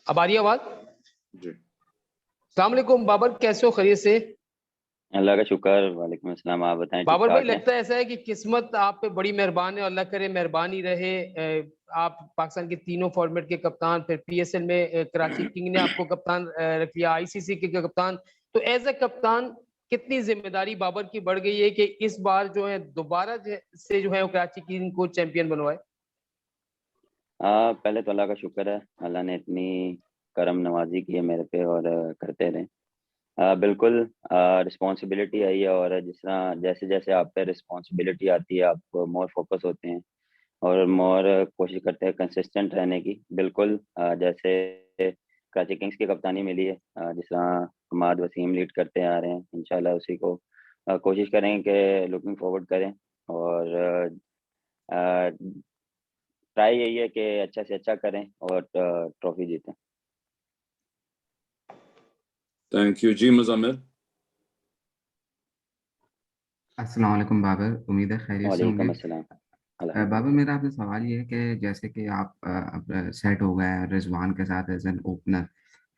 अब आ रही है आवाज जी। अस्सलाम वालेकुम बाबर, कैसे हो? खैरियत से? अल्लाह का शुक्र। वालेकुम अस्सलाम। आप बताएं, ठीक बाबर भाई, ठाक है? लगता है ऐसा है कि किस्मत आप पे बड़ी मेहरबान है और अल्लाह करे मेहरबानी रहे। आप पाकिस्तान के तीनों फॉर्मेट के कप्तान, फिर पीएसएल में कराची किंग ने आपको कप्तान रख लिया, आईसीसी के कप्तान। तो एज ए कप्तान कितनी जिम्मेदारी बाबर की बढ़ गई है कि इस बार जो है दोबारा से जो है वो कराची किंग को चैंपियन बनवाए? पहले तो अल्लाह का शुक्र है, अल्लाह ने इतनी करम नवाजी की है मेरे पे और करते रहें। बिल्कुल रिस्पॉन्सिबिलिटी आई है और जिस तरह जैसे जैसे आप पे रिस्पॉन्सिबिलिटी आती है आप मोर फोकस होते हैं और मोर कोशिश करते हैं कंसिस्टेंट रहने की। बिल्कुल जैसे कराची किंग्स की कप्तानी मिली है, जिस तरह हमाद वसीम लीड करते आ रहे हैं, इंशाल्लाह उसी को कोशिश करें कि लुकिंग फॉरवर्ड करें और ट्राई यही है कि अच्छा से अच्छा करें और ट्रॉफी जीतें। थैंक यू जी। मुज़म्मिल। अस्सलाम वालेकुम बाबर, उम्मीद है खैरियत से होंगे। वालेकुम अस्सलाम। बाबर, मेरा आपसे सवाल ये है कि जैसे कि आप अब सेट हो गए हैं रिजवान के साथ एज एन ओपनर,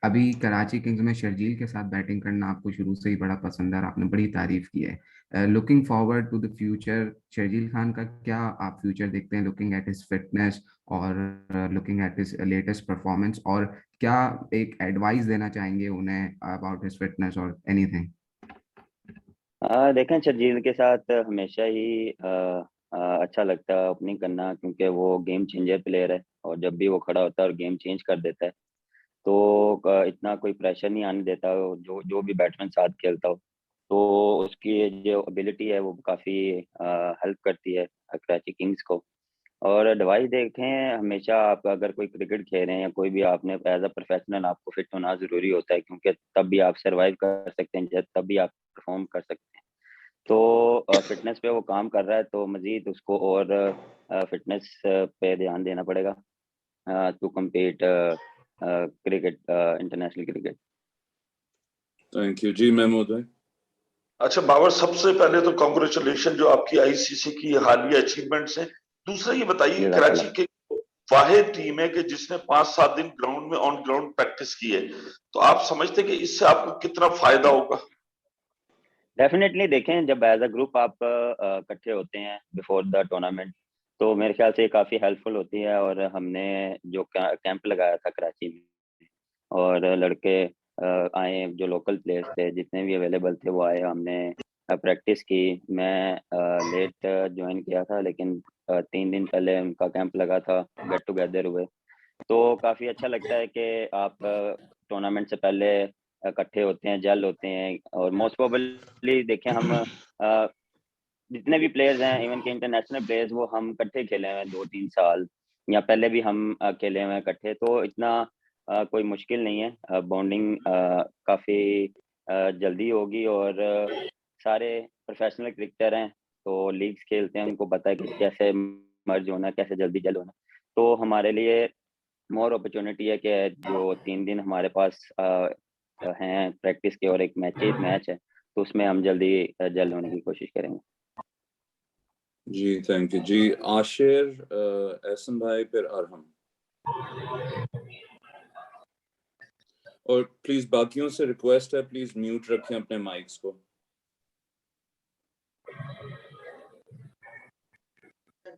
अभी कराची किंग्स में शर्जील के साथ बैटिंग करना आपको शुरू से ही बड़ा पसंद है और आपने बड़ी तारीफ की है। Looking forward to the future, Sharjeel Khan का क्या आप फ्यूचर देखते हैं, लुकिंग एट हिज फिटनेस और looking at his latest performance, और क्या एक एडवाइस देना चाहेंगे उन्हें अबाउट हिज फिटनेस और एनीथिंग? देखें, शर्जील के साथ हमेशा ही अच्छा लगता है ओपनिंग करना, क्योंकि वो गेम चेंजर प्लेयर है और जब भी वो खड़ा होता है और गेम चेंज कर देता है तो इतना कोई प्रेशर नहीं आने देता। जो जो भी बैट्समैन साथ खेलता हो तो उसकी जो एबिलिटी है वो काफ़ी हेल्प करती है कराची किंग्स को। और एडवाइस देखें, हमेशा आप अगर कोई क्रिकेट खेल रहे हैं या कोई भी, आपने एज अ प्रोफेशनल आपको फिट होना ज़रूरी होता है, क्योंकि तब भी आप सर्वाइव कर सकते हैं, तब भी आप परफॉर्म कर सकते हैं। तो फिटनेस पे वो काम कर रहा है तो मज़ीद उसको और फिटनेस पे ध्यान देना पड़ेगा to compete cricket, international cricket. Thank you जी। महमूद भाई। अच्छा बाबर, सबसे पहले तो कांग्रेचुलेशन जो आपकी आईसीसी की हालिया अचीवमेंट्स हैं। दूसरा ये बताइए, कराची के वाहिद टीम है कि जिसने 5-7 दिन ग्राउंड में ऑन ग्राउंड प्रैक्टिस की है, तो आप समझते हैं कि इससे आपको कितना फायदा होगा? डेफिनेटली देखें, जब एज अ ग्रुप आप इकट्ठे होते हैं बिफोर द टूर्नामेंट तो मेरे ख्याल से काफ़ी हेल्पफुल होती है। और हमने जो कैंप लगाया था कराची में और लड़के आए, जो लोकल प्लेयर्स थे जितने भी अवेलेबल थे वो आए, हमने प्रैक्टिस की। मैं लेट ज्वाइन किया था लेकिन 3 दिन पहले उनका कैंप लगा था, गेट टुगेदर हुए। तो काफ़ी अच्छा लगता है कि आप टूर्नामेंट से पहले इकट्ठे होते हैं, जेल होते हैं। और मोस्ट प्रोबेबली देखें, हम जितने भी प्लेयर्स हैं, इवन के इंटरनेशनल प्लेयर्स, वो हम इकट्ठे खेले हुए हैं 2-3 साल या पहले भी हम खेले हुए हैं इकट्ठे, तो इतना कोई मुश्किल नहीं है। बॉन्डिंग काफ़ी जल्दी होगी और सारे प्रोफेशनल क्रिकेटर हैं तो लीग्स खेलते हैं, उनको पता है कि कैसे मर्ज होना, कैसे जल्दी जल होना। तो हमारे लिए मोर अपॉर्चुनिटी है कि जो 3 दिन हमारे पास हैं प्रैक्टिस के और एक मैच है, तो उसमें हम जल्दी जल्द होने की कोशिश करेंगे। जी थैंक यू जी। आशिर, एहसन भाई, फिर अरहम। और प्लीज बाकियों से रिक्वेस्ट है, प्लीज म्यूट रखें अपने माइक्स को।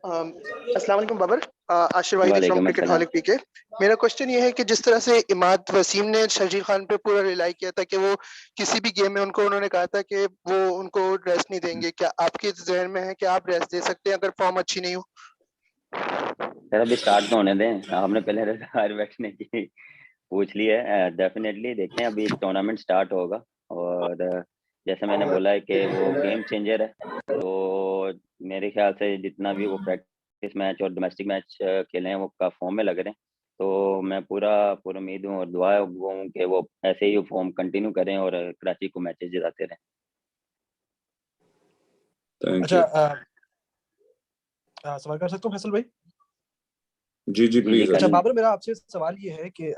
अस्सलाम वालेकुम बाबर, आशिर वाहिदी फ्रॉम क्रिकेटहॉलिक पीके। मेरा क्वेश्चन ये है कि जिस तरह से इमाद वसीम ने शर्जील खान पे पूरा रिलाई किया था कि वो किसी भी गेम में उन्होंने कहा था कि वो उनको रेस्ट नहीं देंगे, क्या आपके ज़हन में है कि आप रेस्ट दे सकते हैं अगर फॉर्म अच्छी नहीं हो? सर अभी स्टार्ट तो होने दें, आपने पहले रिटायर बैठने की पूछ ली है। डेफिनेटली देखें, अभी टूर्नामेंट स्टार्ट होगा और जैसे मैंने बोला है कि वो गेम चेंजर है, तो मेरे ख्याल से जितना भी वो प्रैक्टिस मैच और डोमेस्टिक मैच खेले हैं वो का फॉर्म में लग रहे हैं। तो मैं पूरा उम्मीद हूँ और दुआ हूँ कि वो ऐसे ही फॉर्म कंटिन्यू करें और कराची को मैचेस जिताते रहें। अच्छा, सवाल कर सकता हूँ फैसल भाई? जी जी प्लीज। अच्छा बाबर, मेरा आपसे सवाल ये है कि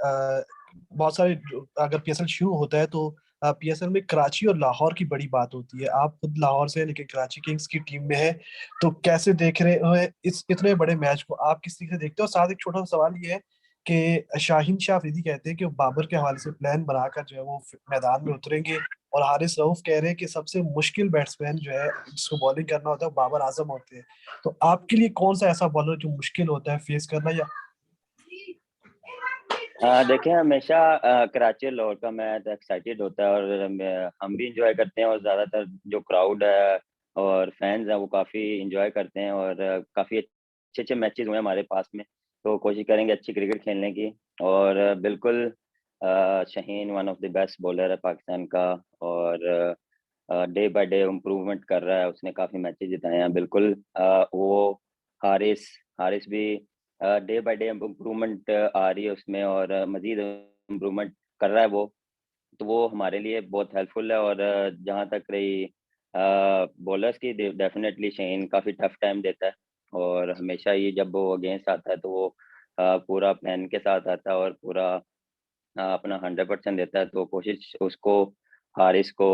बहुत सारे अगर पीएसएल शुरू होता है तो पीएसएल में कराची और लाहौर की बड़ी बात होती है। आप खुद लाहौर से हैं लेकिन कराची किंग्स की टीम में है, तो कैसे देख रहे हो इस इतने बड़े मैच को? आप किस तरीके से देखते हो? और साथ एक छोटा सा सवाल ये है कि शाहीन शाह अफरीदी कहते हैं कि वो बाबर के हवाले से प्लान बनाकर जो है वो मैदान में उतरेंगे, और हारिस रऊफ कह रहे हैं कि सबसे मुश्किल बैट्समैन जो है जिसको बॉलिंग करना होता है वो बाबर आजम होते हैं। तो आपके लिए कौन सा ऐसा बॉलर जो मुश्किल होता है फेस करना? या देखिए हमेशा कराची और लाहौर का मैच एक्साइटेड होता है, और हम भी इंजॉय करते हैं, और ज़्यादातर जो क्राउड है और फैंस हैं वो काफ़ी इंजॉय करते हैं, और काफ़ी अच्छे अच्छे मैचेस हुए हैं हमारे पास में। तो कोशिश करेंगे अच्छी क्रिकेट खेलने की, और बिल्कुल Shaheen one of the best bowler है पाकिस्तान का, और डे बाय डे इम्प्रूवमेंट कर रहा है, उसने काफ़ी मैचेस जिताए हैं। बिल्कुल वो हारिस हारिस भी डे बाय डे इम्प्रूवमेंट आ रही है उसमें, और मज़ीद इम्प्रूवमेंट कर रहा है वो। तो वो हमारे लिए बहुत हेल्पफुल है। और जहाँ तक रही बॉलर्स की, डेफिनेटली शाहीन काफ़ी टफ टाइम देता है, और हमेशा ही जब वो अगेंस्ट आता है तो वो पूरा प्लान के साथ आता है, और पूरा अपना 100% देता है। तो कोशिश उसको, हारिस को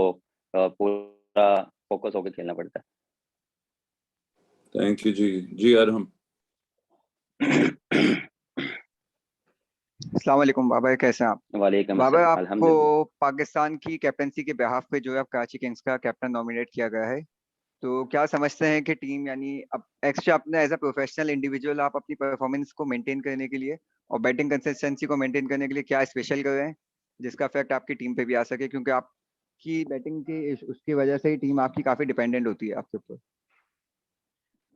पूरा फोकस होकर खेलना पड़ता थैंक यू जी। जी अरहम। अस्सलाम वालेकुम बाबर, कैसे हैं आप? वालेकुम बाबर, अस्सलाम, आपको अल्हम्दुलिल्लाह। पाकिस्तान की कैप्टनसी के बिहाफ पे जो है कराची किंग्स का कैप्टन नॉमिनेट किया गया है, तो क्या समझते हैं कि टीम, यानी अब एक्स्ट्रा अपने एज अ प्रोफेशनल इंडिविजुअल आप अपनी परफॉर्मेंस को मेंटेन करने के लिए और बैटिंग कंसिस्टेंसी को मेंटेन करने के लिए क्या स्पेशल कर रहे हैं जिसका इफेक्ट आपकी टीम पे भी आ सके, क्योंकि आपकी बैटिंग की उसकी वजह से ही टीम आपकी काफी डिपेंडेंट होती है आपके ऊपर?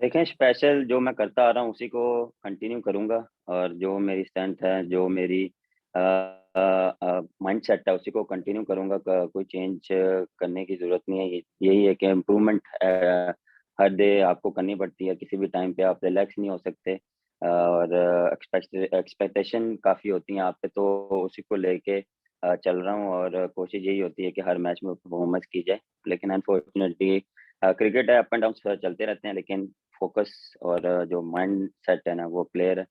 देखें, स्पेशल जो मैं करता आ रहा हूँ उसी को कंटिन्यू करूँगा, और जो मेरी स्ट्रेंथ है, जो मेरी माइंड सेट है, उसी को कंटिन्यू करूँगा। कोई चेंज करने की ज़रूरत नहीं है। यही है कि इम्प्रूवमेंट हर डे आपको करनी पड़ती है, किसी भी टाइम पे आप रिलैक्स नहीं हो सकते, और एक्सपेक्टेशन काफ़ी होती हैं आप पे, तो उसी को लेके चल रहा हूँ, और कोशिश यही होती है कि हर मैच में परफॉर्मेंस की जाए। लेकिन अनफॉर्चुनेटली क्रिकेट है, अप एंड डाउन चलते रहते हैं, लेकिन फोकस और जो माइंड सेट है ना, वो क्लियर है।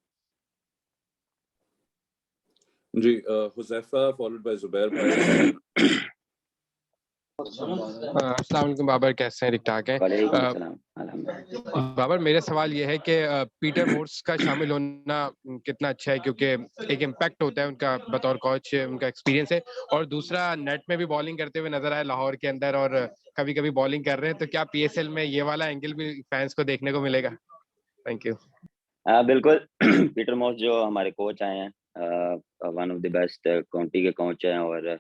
जी हुज़ैफा फॉलोड बाय जुबैर भाई। अस्सलाम वालेकुम बाबर, कैसे हैं? ठीक ठाक हैं? वालेकुम अस्सलाम, अल्हम्दुलिल्लाह। बाबर, मेरा सवाल ये है कि पीटर मोर्स का शामिल होना कितना अच्छा है, क्योंकि एक इम्पैक्ट होता है उनका बतौर कोच, उनका एक्सपीरियंस है, और दूसरा नेट में भी बॉलिंग करते हुए नजर आए लाहौर के अंदर, और कभी कभी बॉलिंग कर रहे हैं, तो क्या पीएसएल में ये वाला एंगल भी फैंस को देखने को मिलेगा? Thank you. बिल्कुल। पीटर मॉस जो हमारे कोच आए हैं, one of the best county के कोच हैं, और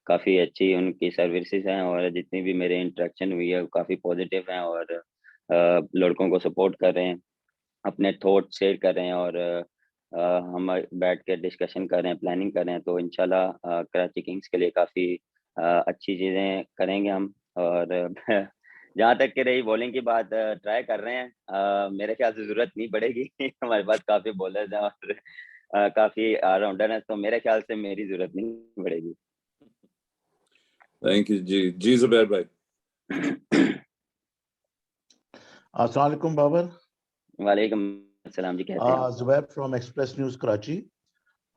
काफ़ी अच्छी उनकी सर्विसेज हैं, और जितनी भी मेरे इंटरेक्शन हुई है वो काफ़ी पॉजिटिव हैं, और लड़कों को सपोर्ट कर रहे हैं, अपने थॉट शेयर कर रहे हैं, और हम बैठ के डिस्कशन कर रहे हैं, प्लानिंग कर रहे हैं। तो इंशाल्लाह कराची किंग्स के लिए काफ़ी अच्छी चीज़ें करेंगे हम। और जहाँ तक कि रही बॉलिंग की बात, ट्राई कर रहे हैं। मेरे ख्याल से ज़रूरत नहीं पड़ेगी। हमारे पास काफ़ी बॉलर्स हैं, और काफ़ी ऑलराउंडर हैं, तो मेरे ख्याल से मेरी ज़रूरत नहीं पड़ेगी। थैंक यू जी। जी जुबैर भाई। अस्सलाम वालेकुम बाबर। वालेकुम अस्सलाम जी, कैसे हैं आप? Zubair from express news Karachi.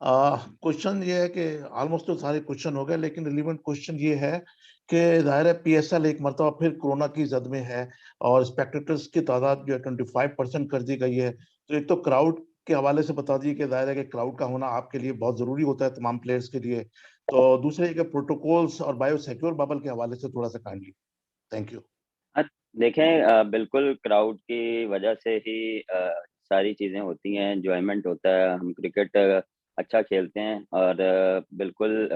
Question ये है कि ऑलमोस्ट तो सारे क्वेश्चन हो गए, लेकिन रिलेवेंट क्वेश्चन ये है कि ज़ाहिर है पीएसएल एक मरतबा फिर कोरोना की जद में है, और स्पेक्टेटर्स की तादाद जो है 25% कर दी गई है। तो एक तो क्राउड के हवाले से बता दिए कि ज़ाहिर है कि क्राउड का होना आपके लिए बहुत ज़रूरी होता है, तमाम प्लेयर्स के लिए। तो दूसरे ये कि प्रोटोकॉल्स और बायो सिक्योर बबल के हवाले से थोड़ा सा काइंडली। Thank you. देखें, बिल्कुल क्राउड की वजह से ही सारी चीज़ें होती हैं, एन्जॉयमेंट होता है, हम क्रिकेट अच्छा खेलते हैं, और बिल्कुल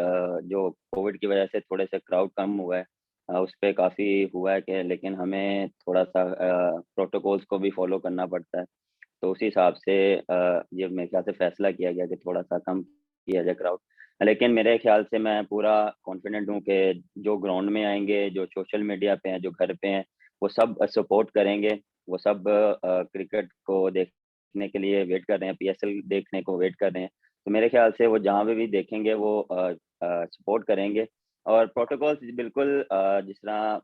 जो कोविड की वजह से थोड़े से क्राउड कम हुआ है, उस पे काफ़ी हुआ है कि, लेकिन हमें थोड़ा-सा प्रोटोकॉल्स को भी फॉलो करना पड़ता है। तो उसी हिसाब से ये मेरे ख्याल से फैसला किया गया कि थोड़ा-सा कम किया जाए क्राउड। लेकिन मेरे ख्याल से मैं पूरा कॉन्फिडेंट हूँ कि जो ग्राउंड में आएँगे, जो सोशल मीडिया पे हैं, जो घर पे हैं, वो सब सपोर्ट करेंगे। वो सब क्रिकेट को देखने के लिए वेट कर रहे हैं, पीएसएल देखने को वेट कर रहे हैं। तो मेरे ख्याल से वो जहाँ पे भी देखेंगे वो सपोर्ट करेंगे। और प्रोटोकॉल्स बिल्कुल जिस तरह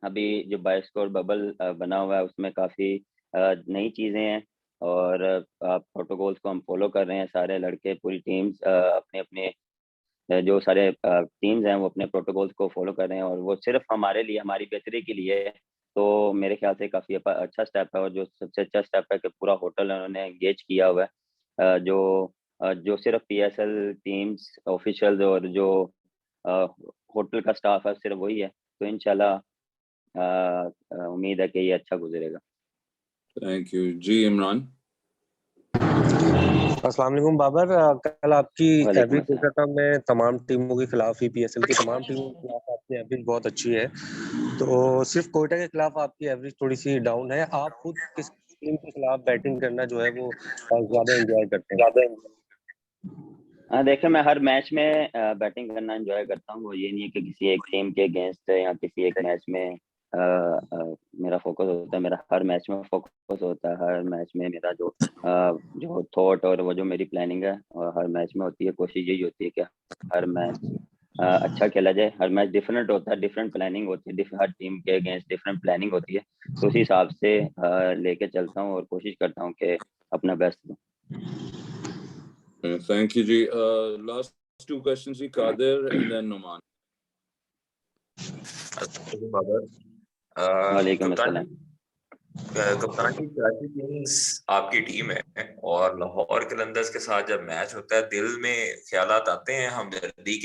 अभी जो बायोस्कोर बबल बना हुआ है, उसमें काफ़ी नई चीज़ें हैं, और प्रोटोकॉल्स को हम फॉलो कर रहे हैं सारे लड़के, पूरी टीम्स अपने-अपने जो सारे टीम्स हैं वो अपने प्रोटोकॉल्स को फॉलो कर रहे हैं, और वो सिर्फ हमारे लिए, हमारी बेहतरी के लिए है। तो मेरे ख्याल से काफ़ी अच्छा स्टेप है, और जो सबसे अच्छा स्टेप है कि पूरा होटल उन्होंने एंगेज किया हुआ है। जो जो सिर्फ PSL टीम्स ऑफिशियल्स और जो होटल का स्टाफ है सिर्फ वही है, तो इंशाल्लाह उम्मीद है कि ये अच्छा गुजरेगा। थैंक यू जी। इमरान। अस्सलाम वालेकुम बाबर, कल आपकी वालेकुम एवरेज अस्सलाम। देखा था मैं तमाम टीमों के खिलाफ ही, PSL की तमाम टीमों के खिलाफ आपकी एवरेज बहुत अच्छी है, तो सिर्फ कोयटा के खिलाफ आपकी एवरेज थोड़ी सी डाउन है। आप खुद किस टीम के खिलाफ बैटिंग करना जो है वो ज्यादा एंजॉय करते हैं? हाँ देखिए, मैं हर मैच में बैटिंग करना एंजॉय करता हूँ। वो ये नहीं है कि किसी एक टीम के अगेंस्ट या किसी एक मैच में मेरा फोकस होता है। मेरा हर मैच में फोकस होता है। हर मैच में मेरा जो थॉट और वो जो मेरी प्लानिंग है हर मैच में होती है। कोशिश यही होती है कि हर मैच अच्छा खेला जाए। हर मैच डिफरेंट होता है, डिफरेंट प्लानिंग होती है, हर टीम के अगेंस्ट डिफरेंट प्लानिंग होती है, तो उसी हिसाब से लेके चलता हूँ और कोशिश करता हूँ कि अपना बेस्ट दूँ। Thank you ji. Last two questions ji, Kadir and then Numan। Babar, वालेकुम अस्सलाम। कप्तान जी, कराची किंग्स आपकी टीम है और लाहौर कलंदर्स के साथ जब मैच होता है दिल में ख्यालात आते हैं हमदर्दी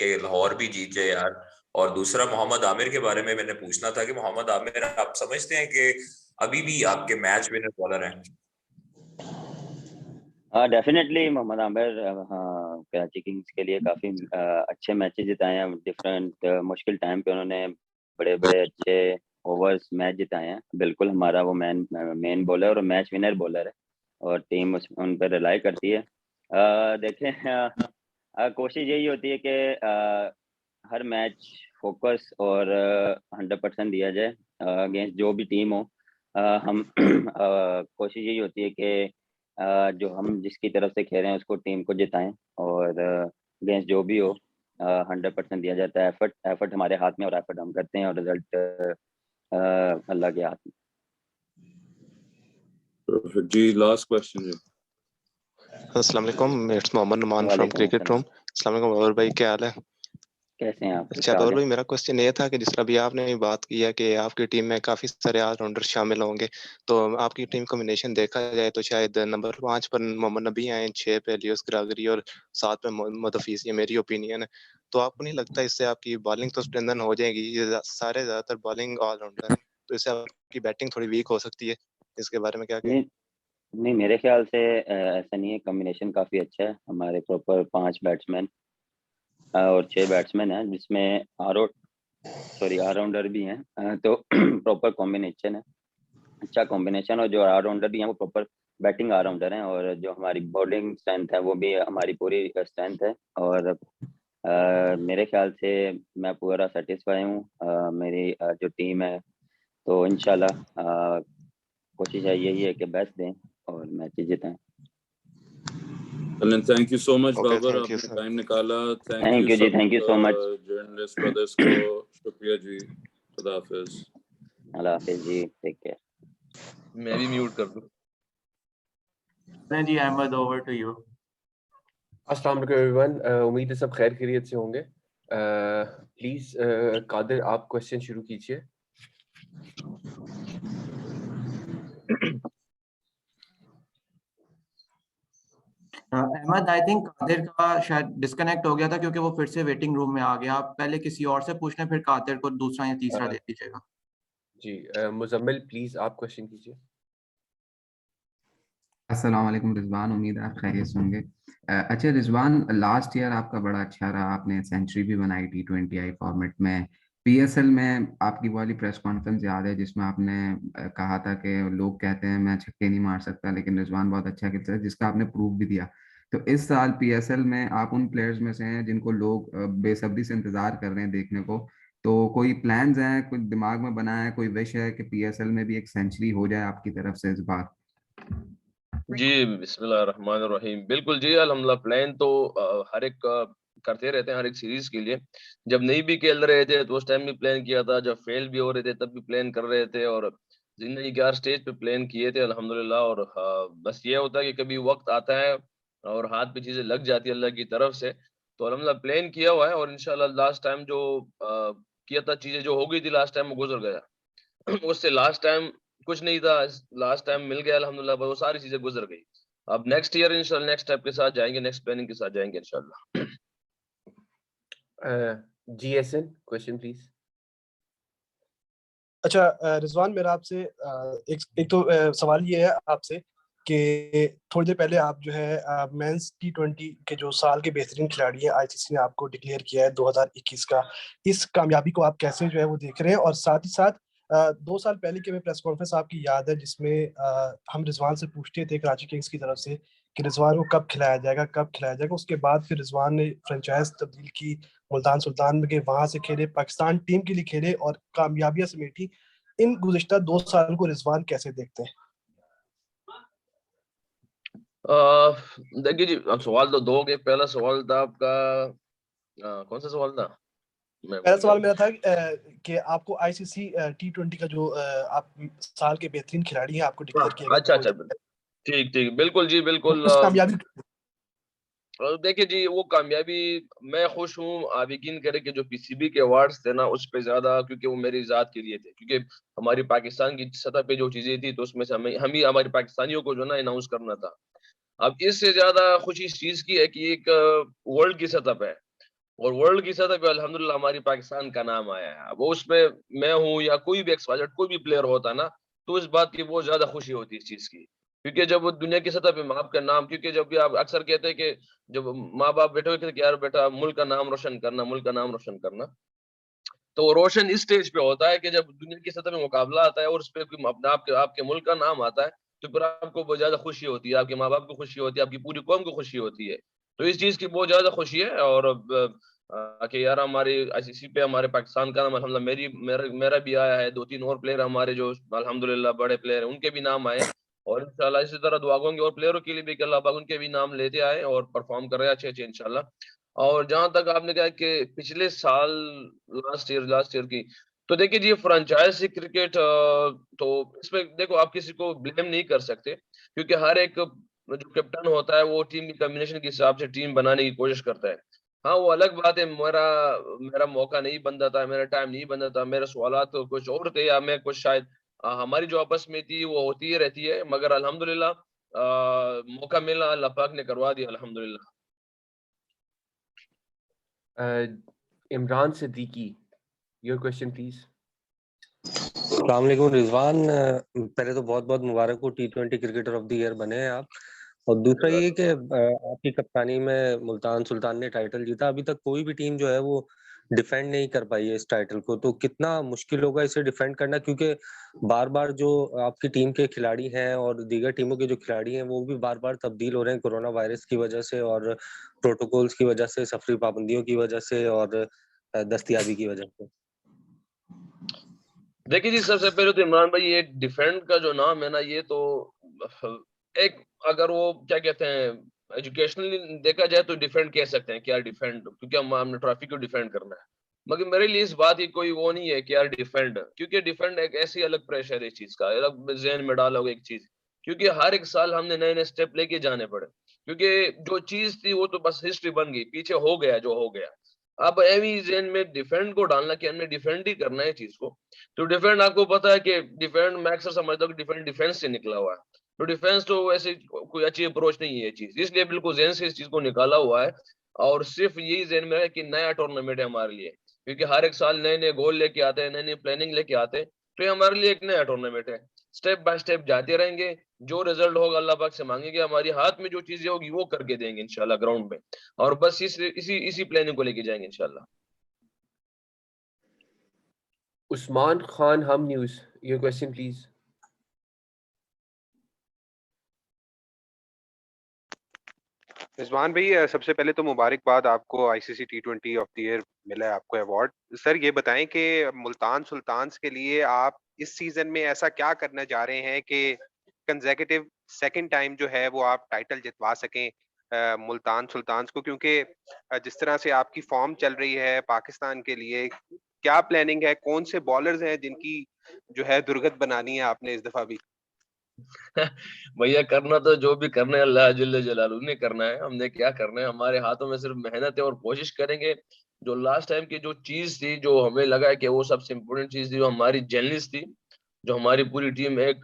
के लाहौर भी जीत जाए यार। और दूसरा, मोहम्मद आमिर के बारे में मैंने पूछना था कि मोहम्मद आमिर आप समझते हैं कि अभी भी आपके मैच विनर बॉलर हैं? हाँ डेफिनेटली मोहम्मद आमिर कराची किंग्स के लिए काफी अच्छे मैचेस जिताए हैं। डिफरेंट मुश्किल टाइम पे उन्होंने बड़े बड़े अच्छे ओवर्स मैच जिताए हैं। बिल्कुल हमारा वो मेन बॉलर और मैच विनर बॉलर है और टीम उन पर रिलाई करती है। देखें, कोशिश यही होती है कि हर मैच फोकस और 100% दिया जाए अगेंस्ट जो भी टीम हो। हम कोशिश यही होती है कि जो हम जिसकी तरफ से खेल रहे हैं उसको टीम को जिताएं और अगेंस्ट जो भी हो 100% दिया जाता है। एफर्ट हमारे हाथ में और एफर्ट हम करते हैं और रिजल्ट अल्लाह के हाथ में। जी लास्ट क्वेश्चन जी। अस्सलाम वालेकुम, it's Mohammad Numan from cricket room. अस्सलाम वालेकुम बाबर भाई, क्या हाल है? कैसे हैं आप? अच्छा बाबर भाई, मेरा क्वेश्चन ये था कि जिस तरह अभी आपने बात की है कि आपकी टीम में काफी सारे ऑलराउंडर शामिल होंगे, तो आपकी टीम कॉम्बिनेशन देखा जाए तो शायद नंबर 5 पर मोहम्मद नबी आए, 6 पे लियोस ग्रागरी और 7 पे मोहम्मद हफीज। ये मेरी ओपिनियन है, तो आपको नहीं लगता इससे आपकी बॉलिंग तो स्ट्रेंथन हो जाएगी? ये सारे ज्यादातर बॉलिंग ऑलराउंडर हैं, तो इससे आपकी बैटिंग थोड़ी वीक हो सकती है। इसके बारे में क्या कहें? नहीं, मेरे ख्याल से ऐसा नहीं है। कॉम्बिनेशन काफी अच्छा है। हमारे प्रॉपर 5 बैट्समैन और 6 बैट्समैन हैं, जिसमें ऑलराउंडर भी हैं। तो प्रॉपर कॉम्बिनेशन है, अच्छा कॉम्बिनेशन। और जो ऑलराउंडर भी हैं वो प्रॉपर बैटिंग ऑलराउंडर हैं और जो हमारी बॉलिंग स्ट्रेंथ है वो भी हमारी पूरी स्ट्रेंथ है। और मेरे ख्याल से मैं पूरा सेटिस्फाई हूँ मेरी जो टीम है। तो इंशाल्लाह कोशिश है यही है कि बेस्ट दें और मैच जीतें। Thank you so much Babar, आपने टाइम निकाला। थैंक यू जी, thank you so much journalist brothers को शुक्रिया जी। खुदा हाफिज। अल्लाह हाफिज जी, टेक केयर। मैं भी म्यूट कर दूं। जी अहमद, ओवर टू यू। अस्सलाम वालेकुम एवरीवन, उम्मीद है सब खैर खैरियत से होंगे। प्लीज कादिर आप क्वेश्चन शुरू कीजिए। अहमद, आई थिंक कादिर का शायद डिस्कनेक्ट हो गया था क्योंकि वो फिर से वेटिंग रूम में आ गया। आप पहले किसी और से पूछ लें, फिर कादिर को दूसरा या तीसरा दे दीजिएगा। जी मुजम्मिल प्लीज आप क्वेश्चन कीजिए। अस्सलाम वालेकुम रिजवान, उम्मीद है आप खैरियत से होंगे। अच्छा रिजवान, लास्ट ईयर आपका बड़ा अच्छा रहा, आपने सेंचुरी भी बनाई T20I फॉर्मेट में। PSL में आपकी वाली प्रेस कॉन्फ्रेंस याद है जिसमें आपने कहा था कि लोग कहते हैं मैं छक्के नहीं मार सकता लेकिन रिजवान बहुत अच्छा खेलता है, जिसका आपने प्रूफ भी दिया। तो इस साल PSL में आप उन प्लेयर्स में से हैं जिनको लोग बेसब्री से इंतजार कर रहे हैं देखने को। तो कोई प्लान्स हैं, कोई दिमाग में बना है, कोई विश है कि PSL में भी एक सेंचुरी हो जाए आपकी तरफ से इस बार? जी बिस्मिल्लाहिर्रहमानिर्रहीम। बिल्कुल जी, अल्हम्दुलिल्लाह। प्लान तो हर एक करते रहते हैं हर एक सीरीज के लिए। जब नहीं भी खेल रहे थे तो उस टाइम भी प्लान किया था, जब फेल भी हो रहे थे तब भी प्लान कर रहे थे, और जिंदगी के हर स्टेज पे प्लान किए थे अल्हम्दुलिल्लाह। और बस ये होता है कि कभी वक्त आता है और हाथ पे चीजें लग जाती है अल्लाह की तरफ से। तो अल्हम्दुलिल्लाह प्लान किया हुआ है और इंशाल्लाह लास्ट टाइम जो किया था, चीजें जो हो गई थी लास्ट टाइम वो गुजर गया। उससे लास्ट टाइम कुछ नहीं था, लास्ट टाइम मिल गया अल्हम्दुलिल्लाह, वो सारी चीजें गुजर गई। अब नेक्स्ट ईयर इंशाल्लाह नेक्स्ट स्टेप के साथ जाएंगे, नेक्स्ट प्लानिंग के साथ जाएंगे इंशाल्लाह। GSN question please. अच्छा रिजवान, मेरा आपसे एक तो सवाल ये है आपसे कि थोड़ी देर पहले आप जो है मेंस T20 के जो साल के बेहतरीन खिलाड़ी हैं आईसीसी ने आपको डिक्लेयर किया है 2021 का, इस कामयाबी को आप कैसे जो है वो देख रहे हैं? और साथ ही साथ 2 साल पहले की प्रेस कॉन्फ्रेंस आपकी याद है जिसमें हम रिजवान से पूछते थे कराची किंग्स की तरफ से कि रिजवान को कब खिलाया जाएगा, कब खिलाया जाएगा। उसके बाद फिर रिजवान ने फ्रेंचाइज तब्दील की, मुल्तान सुल्तान में गए, वहां से खेले, पाकिस्तान टीम के लिए खेले और कामयाबियां समेटी। इन गुज़िश्ता 2 साल को रिजवान कैसे देखते हैं? देखिए जी, अब सवाल तो दो के। पहला सवाल था आपका कौन सा सवाल था? पहला सवाल मेरा था कि आपको आईसीसी T20 का जो आप साल के बेहतरीन खिलाड़ी हैं आपको डिक्लेयर किया गया। अच्छा, ठीक, बिल्कुल जी, बिल्कुल। उस कामयाबी देखिए जी, वो कामयाबी मैं खुश हूँ। आप यकीन करें कि जो पीसीबी के अवार्ड्स थे ना, उस पे ज्यादा, क्योंकि वो मेरी जात के लिए थे, क्योंकि हमारी पाकिस्तान की सतह पे जो चीजें थी तो उसमें से हम ही हमारे पाकिस्तानियों को जो ना अनाउंस करना था। अब इससे ज्यादा खुशी इस चीज की है कि एक वर्ल्ड की सतह पे है, और वर्ल्ड की सतह पे अल्हम्दुलिल्लाह हमारी पाकिस्तान का नाम आया है। वो उसमें मैं हूँ या कोई भी एक्सवाइजेड कोई भी प्लेयर होता ना, तो इस बात की बहुत ज्यादा खुशी होती है इस चीज की, क्योंकि जब वो दुनिया की सतह पे आपका नाम, क्योंकि जब भी आप अक्सर कहते हैं कि जब माँ बाप बैठे हुए थे कि यार बेटा मुल्क का नाम रोशन करना, मुल्क का नाम रोशन करना, तो रोशन इस स्टेज पे होता है कि जब दुनिया की सतह में मुकाबला आता है और उस पे अपने आपके मुल्क का नाम आता है, तो फिर आपको बहुत ज्यादा खुशी होती है, आपके माँ बाप को खुशी होती है, आपकी पूरी कौम को खुशी होती है। तो इस चीज की बहुत ज्यादा खुशी है। और कि यार हमारी आईसीसी पे हमारे पाकिस्तान का नाम अल्हम्दुलिल्लाह मेरा भी आया है, 2-3 और प्लेयर हमारे जो अल्हम्दुलिल्लाह बड़े प्लेयर हैं उनके भी नाम आए, और इंशाल्लाह इसी तरह दुआ करूंगे और प्लेयरों के लिए भी कि अल्लाह पाक उनके भी नाम लेते आए और परफॉर्म कर रहे हैं अच्छे इंशाल्लाह। और जहां तक आपने कहा कि पिछले साल लास्ट ईयर की, तो देखिए जी फ्रेंचाइजी क्रिकेट, तो इसमें देखो आप किसी को ब्लेम नहीं कर सकते, क्योंकि हर एक जो कैप्टन होता है वो टीम की कॉम्बिनेशन के हिसाब से टीम बनाने की कोशिश करता है। हाँ, वो अलग बात है, मेरा मौका नहीं बनता था, मेरा टाइम नहीं बनता था, मेरे सवालात तो कुछ और थे, या मैं कुछ शायद हमारी जो आपस में थी वो होती ही रहती है, मगर अल्हम्दुलिल्लाह मौका मिला, अल्लाह पाक ने करवा दिया अल्हम्दुलिल्लाह। Imran Siddiqui, your question please. अस्सलाम वालेकुम रिजवान, पहले तो बहुत बहुत मुबारक हो, T20 cricketer of the year बने हैं आप। और दूसरा ये कि आपकी कप्तानी में मुल्तान सुल्तान ने टाइटल जीता, अभी तक कोई भी टीम जो है वो डिफेंड नहीं कर पाई है इस टाइटल को, तो कितना मुश्किल होगा इसे डिफेंड करना, क्योंकि बार बार जो आपकी टीम के खिलाड़ी हैं और दीगर टीमों के जो खिलाड़ी हैं वो भी बार बार तब्दील हो रहे हैं कोरोना वायरस की वजह से और प्रोटोकॉल्स की वजह से, सफरी पाबंदियों की वजह से और दस्तयाबी की वजह से। देखिए जी, सबसे पहले तो इमरान भाई, ये डिफेंड का जो नाम है ना, ये तो एक, अगर वो क्या कहते हैं एजुकेशनली देखा जाए तो डिफेंड कह सकते हैं कि यार डिफेंड, क्योंकि हमने ट्रॉफी को डिफेंड करना है। मगर मेरे लिए इस बात की कोई वो नहीं है कि यार डिफेंड, क्योंकि डिफेंड एक ऐसी अलग प्रेशर है इस चीज का, अलग जहन में डालोगे एक चीज, क्योंकि हर एक साल हमने नए नए स्टेप लेके जाने पड़े, क्योंकि जो चीज थी वो तो बस हिस्ट्री बन गई, पीछे हो गया जो हो गया। अब एवी जहन में डिफेंड को डालना कि हमने डिफेंड ही करना है चीज को, तो डिफेंड आपको पता है कि डिफेंड मैं अक्सर समझता हूँ कि डिफेंड डिफेंस से निकला हुआ है, तो डिफेंस तो वैसे कोई अच्छी अप्रोच नहीं है ये चीज, इसलिए बिल्कुल जहन से इस चीज को निकाला हुआ है। और सिर्फ यही जहन में है कि नया टूर्नामेंट है हमारे लिए, क्योंकि हर एक साल नए नए गोल लेके आते हैं, नई नई प्लानिंग लेके आते हैं, तो ये हमारे लिए एक नया टूर्नामेंट है। स्टेप बाय स्टेप जाते रहेंगे, जो रिजल्ट होगा अल्लाह पाक से मांगेंगे, हमारे हाथ में जो चीजें होगी वो करके देंगे इंशाल्लाह ग्राउंड में, और बस इसी प्लानिंग को लेके जाएंगे इंशाल्लाह। उस्मान खान, हम news, your question please. Rizwan भाई, सबसे पहले तो मुबारकबाद आपको, ICC T20 of the year मिला है आपको अवार्ड। सर ये बताएं कि मुल्तान सुल्तान्स के लिए आप इस सीजन में ऐसा क्या करना चाह रहे हैं कि कंसेक्यूटिव सेकंड टाइम जो है वो आप टाइटल जितवा सकें मुल्तान सुल्तान्स को, क्योंकि जिस तरह से आपकी फॉर्म चल रही है पाकिस्तान के लिए, क्या प्लानिंग है, कौन से बॉलर्स हैं जिनकी जो है दुर्गत बनानी है आपने इस दफा भी? भैया करना तो जो भी करना है अल्लाह जल्ले जलालू ने करना है, हमने क्या करना है, हमारे हाथों में सिर्फ मेहनत है और कोशिश करेंगे। जो लास्ट टाइम की जो चीज थी, जो हमें लगा है कि वो सबसे इम्पोर्टेंट चीज थी, जो हमारी जर्नलिस्ट थी, जो हमारी पूरी टीम एक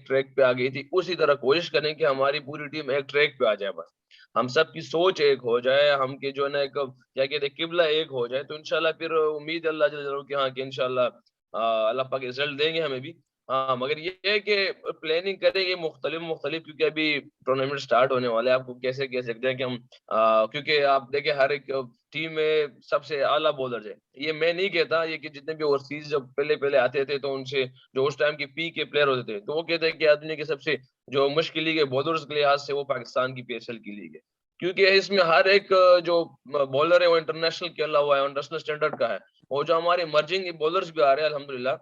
ट्रैक पे आ गई थी, उसी तरह कोशिश करें कि हमारी पूरी टीम एक ट्रैक पे आ जाए। बस हम सब की सोच एक हो जाए, हम के जो है ना एक क्या कहते हैं किबला एक हो जाए, तो इंशाल्लाह फिर उम्मीद अल्लाह जल्ल जलालहू की हाँ कि इंशाल्लाह अल्लाह पाक रिजल्ट देंगे हमें भी। हाँ, मगर ये है कि प्लानिंग करेंगे मुख्तलिफ क्योंकि अभी टूर्नामेंट स्टार्ट होने वाले हैं। आपको कैसे कह सकते हैं कि हम क्योंकि आप देखें हर एक टीम में सबसे आला बॉलर है। ये मैं नहीं कहता, ये कि जितने भी ओवरसीज जब पहले आते थे तो उनसे जो उस टाइम के पी के प्लेयर होते थे, तो वो कहते हैं कि दुनिया के सबसे जो मुश्किल लीग है बॉलर्स के लिहाज से वो पाकिस्तान की PSL की लीग है, क्योंकि इसमें हर एक जो बॉलर है वो इंटरनेशनल खेला हुआ है, इंटरनेशनल स्टैंडर्ड का है। और जो हमारे इमर्जिंग बॉलर्स भी आ रहे हैं अल्हम्दुलिल्लाह,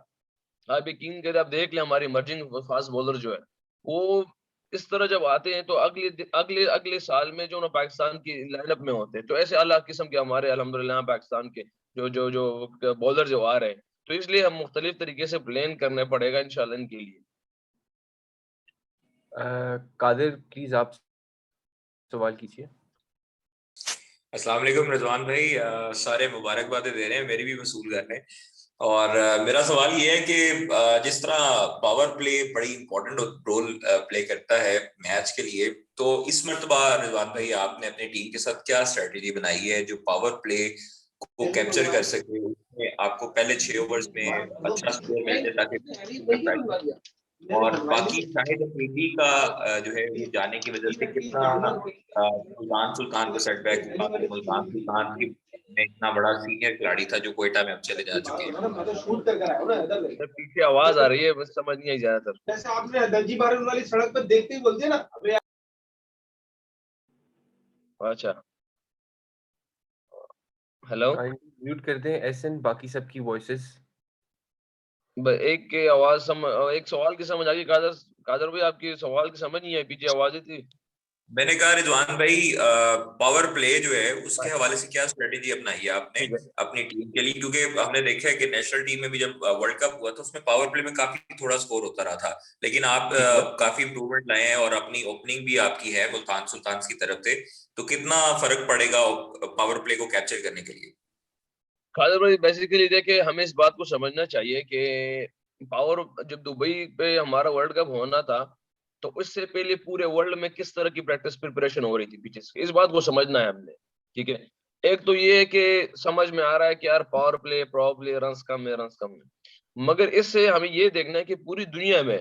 अभी किंग के आप देख लें, हमारी इमर्जिंग फास्ट बॉलर जो है वो इस तरह जब आते हैं तो अगले अगले साल में जो ना पाकिस्तान की लाइनअप में होते हैं, तो ऐसे अल्लाह किस्म के हमारे अल्हम्दुलिल्लाह पाकिस्तान के जो जो जो बॉलर जो आ रहे हैं, तो इसलिए हम मुख्तलिफ तरीके से प्लान करना पड़ेगा इंशाल्लाह इनके लिए। कादिर प्लीज आप सवाल कीजिए। अस्सलाम वालेकुम रिजवान भाई, सारे मुबारकबादें दे रहे हैं, मेरी भी वसूल कर रहे हैं। और मेरा सवाल ये है कि जिस तरह पावर प्ले बड़ी इंपॉर्टेंट रोल प्ले करता है मैच के लिए, तो इस मर्तबा रिजवान भाई आपने अपनी टीम के साथ क्या स्ट्रेटेजी बनाई है जो पावर प्ले को कैप्चर कर सके? उसमें आपको पहले 6 ओवर्स में अच्छा स्कोर मिल जाए ताकि और बाकी शाहिद अफरीदी का जो है ये जाने की वजह से कितना सुल्तान को सेटबैक हुआ। मुल्तान सुल्तान की में इतना बड़ा सीनियर खिलाड़ी था जो कोयटा में अब चले जा चुके हैं। पीछे आवाज आ रही है, बस समझ नहीं आई ज्यादातर। जैसे आपने दर्जी बारन वाली सड़क पर देखते ही बोलते ना अबे। अच्छा, हेलो, म्यूट कर दें एसएन, बाकी सबकी वॉइसेस। एक के आवाज एक सवाल की समझ आ गई। कादर भाई आपकी सवाल की समझ नहीं आई, पीछे आवाजें थी। मैंने कहा रिजवान भाई पावर प्ले जो है उसके हवाले से क्या स्ट्रेटेजी अपनाई है आपने अपनी टीम के लिए? क्योंकि हमने देखा है कि नेशनल टीम में भी जब वर्ल्ड कप हुआ तो उसमें पावर प्ले में काफी थोड़ा स्कोर होता रहा था, लेकिन आप काफी इंप्रूवमेंट लाए हैं और अपनी ओपनिंग भी आपकी है मुल्तान सुल्तान की तरफ से, तो कितना फर्क पड़ेगा पावर प्ले को कैप्चर करने के लिए? खादर भाई बेसिकली देखिए, हमें इस बात को समझना चाहिए कि पावर जब दुबई पे हमारा वर्ल्ड कप होना था तो उससे पहले पूरे वर्ल्ड में किस तरह की प्रैक्टिस प्रिपरेशन हो रही थी पिचेस की, इस बात को समझना है हमने। ठीक है, एक तो ये है कि समझ में आ रहा है कि यार पावर प्ले प्ले रन्स कम है, मगर इससे हमें ये देखना है कि पूरी दुनिया में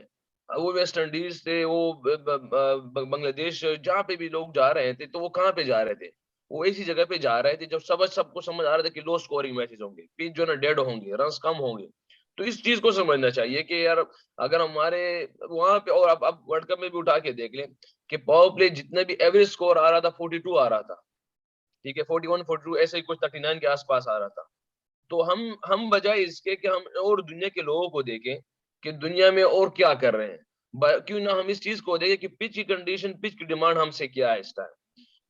वो वेस्ट इंडीज थे, वो बांग्लादेश, जहाँ पे भी लोग जा रहे थे तो वो कहाँ पे जा रहे थे? वो ऐसी जगह पे जा रहे थे जब सबको समझ आ रहा था कि लो स्कोरिंग मैचेस होंगे, पिच जो ना डेड होंगे, रन्स कम होंगे। तो इस चीज को समझना चाहिए कि यार अगर हमारे वहां पे, और अब वर्ल्ड कप में भी उठा के देख लें कि पावर प्ले जितने भी एवरेज स्कोर आ रहा था 42 आ रहा था, ठीक है, 41 42 ऐसे ही कुछ 39 के आसपास आ रहा था। तो हम बजाय इसके कि हम और दुनिया के लोगों को देखें कि दुनिया में और क्या कर रहे हैं, क्यों ना हम इस चीज को देखें कि पिच की कंडीशन, पिच की डिमांड हमसे क्या है इस टाइम।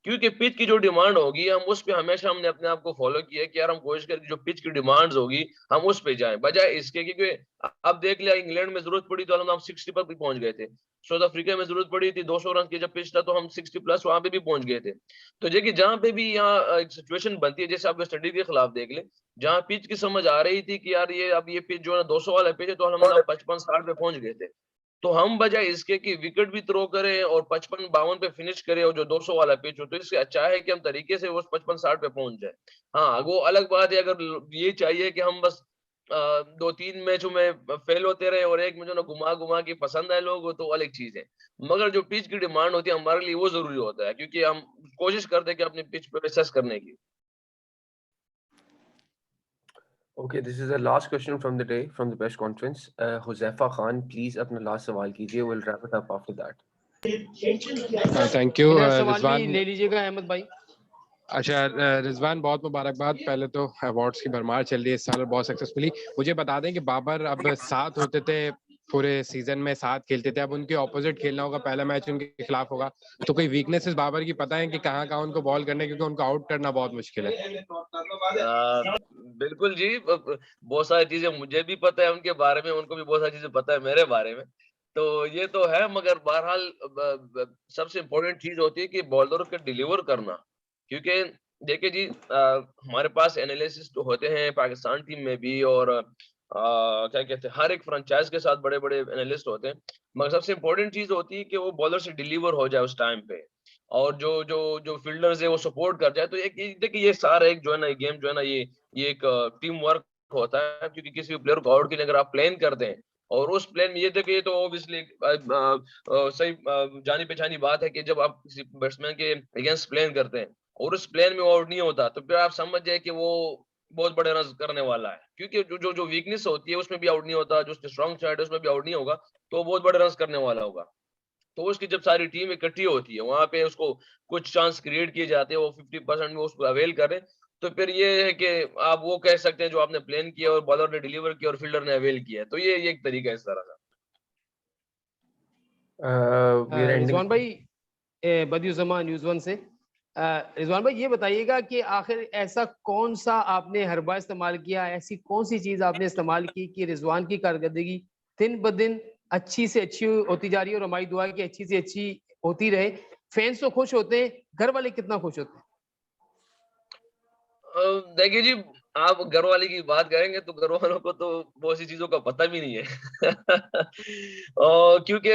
क्योंकि पिच की जो डिमांड होगी हम उस पे हमेशा हमने अपने आप को फॉलो किया कि यार हम कोशिश करें जो पिच की डिमांड्स होगी हम उस पे जाएं, बजाय इसके क्योंकि अब देख लिया इंग्लैंड में जरूरत पड़ी तो हम 60 पर भी पहुंच गए थे, साउथ अफ्रीका में जरूरत पड़ी थी 200 रन की जब पिच था तो हम 60 प्लस वहां पे भी पहुंच गए थे। तो देखिए जहां पे भी यहाँ एक सिचुएशन बनती है, जैसे आप वेस्ट इंडीज के खिलाफ देख ले, जहाँ पिच की समझ आ रही थी कि यार ये अब ये पिच जो है 200 वाला पिच है, तो हम 55-60 पे पहुंच गए थे। तो हम बजाय इसके कि विकेट भी थ्रो करें और 55-52 पे फिनिश करें और जो 200 वाला पिच हो, तो इससे अच्छा है कि हम तरीके से वो 55-60 पे पहुंच जाए। हाँ, वो अलग बात है अगर ये चाहिए कि हम बस 2-3 मैचों में फेल होते रहे और एक में जो ना घुमा घुमा के पसंद आए लोग, तो अलग चीज है। मगर जो पिच की डिमांड होती है हमारे लिए वो जरूरी होता है, क्योंकि हम कोशिश करते हैं कि अपनी पिच पे एसेस करने की। Okay, this is the last question from the day from the press conference. Huzaifa Khan, please अपना last सवाल कीजिए. We'll wrap it up after that. Thank you सवाल रिजवान। भी ले लीजिएगा अहमद भाई। अच्छा रिजवान, बहुत मुबारकबाद। पहले तो अवार्ड्स की भरमार चल रही है इस साल, बहुत सक्सेसफुली। मुझे बता दें कि बाबर अब साथ होते थे पूरे सीजन में, साथ खेलते थे, अब उनके ऑपोजिट खेलना होगा, पहला मैच उनके खिलाफ होगा, तो कोई वीकनेसेस बाबर की पता है कि कहाँ कहाँ उनको बॉल करने, क्योंकि उनको आउट करना बहुत मुश्किल है? बिल्कुल जी, बहुत सारी चीजें मुझे भी पता है उनके बारे में, उनको भी बहुत सारी चीजें पता है मेरे बारे में, तो ये तो है। मगर बहरहाल सबसे इम्पोर्टेंट चीज होती है कि बॉलर को डिलीवर करना, क्योंकि देखिए जी हमारे पास एनालिसिस तो होते हैं पाकिस्तान टीम में भी और क्या कहते हैं, हर एक फ्रेंचाइज के साथ बड़े बड़े एनालिस्ट होते हैं, मगर सबसे इम्पोर्टेंट चीज होती है कि वो बॉलर से डिलीवर हो जाए उस टाइम पे, और जो जो जो फील्डर्स है वो सपोर्ट कर जाए। तो एक देखिए ये सारा एक जो है ना, ये गेम जो है ना, ये एक टीम वर्क होता है, क्योंकि किसी भी प्लेयर को आउट के लिए अगर आप प्लान करते हैं, और उस प्लान में ये देखिए, तो ऑब्वियसली सही जानी पहचानी बात है कि जब आप किसी बैट्समैन के अगेंस्ट प्लान करते हैं और उस प्लान में वो आउट नहीं होता, तो फिर आप समझ जाए कि वो बहुत बड़े रन करने वाला है, क्योंकि जो जो जो वीकनेस होती है उसमें भी आउट नहीं होता, जो स्ट्रॉन्ग साइड है उसमें भी आउट नहीं होगा, तो वो बहुत बड़े रन करने वाला होगा। तो उसकी जब सारी टीम इकट्ठी होती है वहां पे उसको कुछ चांस क्रिएट किए जाते हैं, वो 50% में उसको अवेल करें, तो फिर ये है कि आप वो कह सकते हैं जो आपने प्लान किया और बॉलर ने डिलीवर किया और फील्डर ने अवेल किया, तो ये एक तरीका है इस तरह का। we are ending. रिजवान भाई, बदियुज़्ज़मान न्यूज़ वन से, रिजवान भाई ये बताइएगा कि आखिर ऐसा कौन सा आपने हरबा इस्तेमाल किया, ऐसी कौन सी चीज आपने इस्तेमाल की कि रिजवान की कारकर्दगी दिन ब दिन अच्छी से अच्छी होती जा रही है, और हमारी दुआ है कि अच्छी से अच्छी होती रहे। फैंस तो खुश होते हैं, घर वाले कितना खुश होते हैं? देखिए जी, आप घर वाले की बात करेंगे तो घर वालों को तो बहुत सी चीजों का पता भी नहीं है। क्योंकि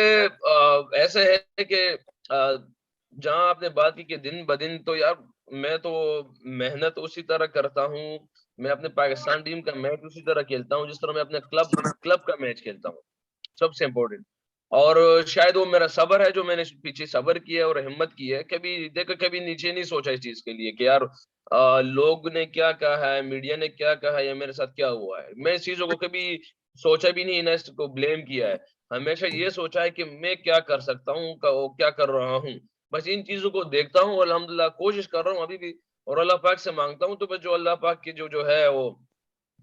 ऐसे है कि जहां आपने बात की कि दिन ब दिन, तो यार मैं तो मेहनत उसी तरह करता हूँ, मैं अपने पाकिस्तान टीम का मैच उसी तरह खेलता हूँ जिस तरह मैं अपने क्लब का मैच खेलता हूँ, सबसे इम्पोर्टेंट। और शायद वो मेरा सब्र है जो मैंने पीछे सब्र किया है और हिम्मत की है, कभी देखो कभी नीचे नहीं सोचा इस चीज के लिए कि यार लोग ने क्या कहा है, मीडिया ने क्या कहा है, या मेरे साथ क्या हुआ है। मैं इस चीजों को कभी सोचा भी नहीं, इन्हें को ब्लेम किया है। हमेशा ये सोचा है कि मैं क्या कर सकता हूँ, क्या कर रहा हूँ, बस इन चीजों को देखता हूँ, अल्हम्दुलिल्लाह कोशिश कर रहा हूँ अभी भी, और अल्लाह पाक से मांगता हूँ। तो बस जो अल्लाह पाक की जो जो है वो